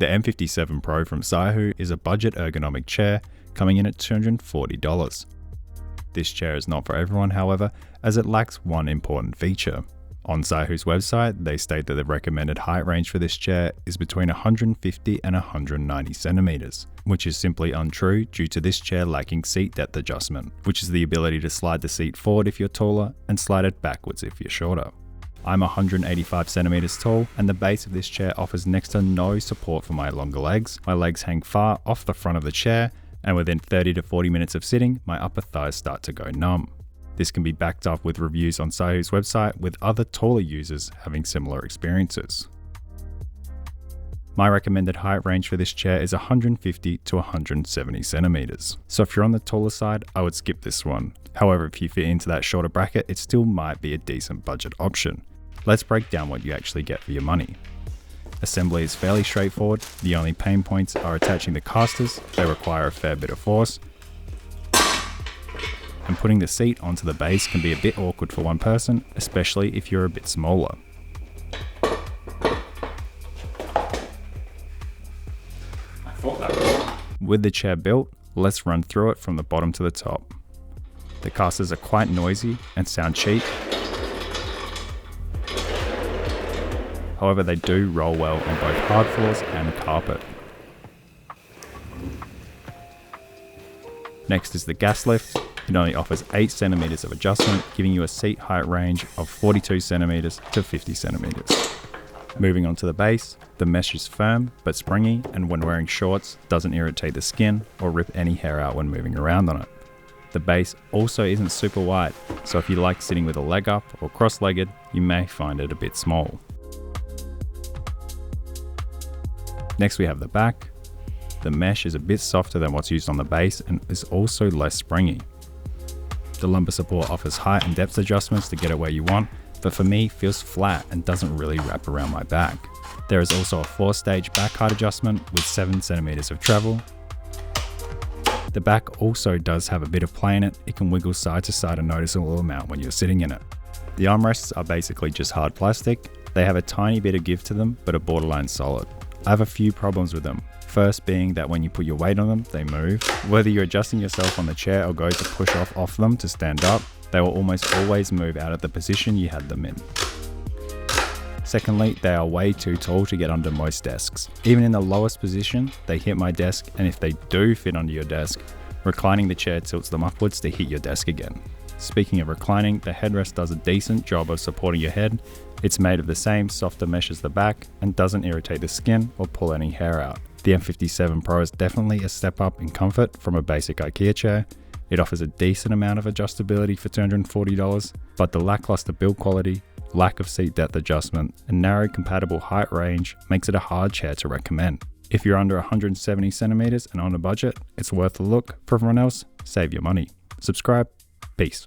The M57 Pro from Sihoo is a budget ergonomic chair coming in at $240. This chair is not for everyone, however, as it lacks one important feature. On Sihoo's website, they state that the recommended height range for this chair is between 150 and 190 centimeters, which is simply untrue due to this chair lacking seat depth adjustment, which is the ability to slide the seat forward if you're taller and slide it backwards if you're shorter. I'm 185 centimeters tall, and the base of this chair offers next to no support for my longer legs. My legs hang far off the front of the chair, and within 30 to 40 minutes of sitting, my upper thighs start to go numb. This can be backed up with reviews on Sihoo's website, with other taller users having similar experiences. My recommended height range for this chair is 150 to 170 centimeters. So if you're on the taller side, I would skip this one. However, if you fit into that shorter bracket, it still might be a decent budget option. Let's break down what you actually get for your money. Assembly is fairly straightforward. The only pain points are attaching the castors. They require a fair bit of force. And putting the seat onto the base can be a bit awkward for one person, especially if you're a bit smaller. With the chair built, let's run through it from the bottom to the top. The castors are quite noisy and sound cheap. However, they do roll well on both hard floors and carpet. Next is the gas lift. It only offers 8 centimeters of adjustment, giving you a seat height range of 42 centimeters to 50 centimeters. Moving on to the base, the mesh is firm but springy, and when wearing shorts, doesn't irritate the skin or rip any hair out when moving around on it. The base also isn't super wide, so if you like sitting with a leg up or cross-legged, you may find it a bit small. Next we have the back. The mesh is a bit softer than what's used on the base and is also less springy. The lumbar support offers height and depth adjustments to get it where you want, but for me feels flat and doesn't really wrap around my back. There is also a 4-stage back height adjustment with 7 centimeters of travel. The back also does have a bit of play in it. It can wiggle side to side a noticeable amount when you're sitting in it. The armrests are basically just hard plastic. They have a tiny bit of give to them, but are borderline solid. I have a few problems with them. First being that when you put your weight on them, they move. Whether you're adjusting yourself on the chair or go to push off them to stand up, they will almost always move out of the position you had them in. Secondly, they are way too tall to get under most desks. Even in the lowest position, they hit my desk, and if they do fit under your desk, reclining the chair tilts them upwards to hit your desk again. Speaking of reclining, the headrest does a decent job of supporting your head. It's made of the same softer mesh as the back and doesn't irritate the skin or pull any hair out. The M57 Pro is definitely a step up in comfort from a basic IKEA chair. It offers a decent amount of adjustability for $240, but the lackluster build quality, lack of seat depth adjustment, and narrow compatible height range makes it a hard chair to recommend. If you're under 170 centimeters and on a budget, it's worth a look. For everyone else, save your money. Subscribe. Peace.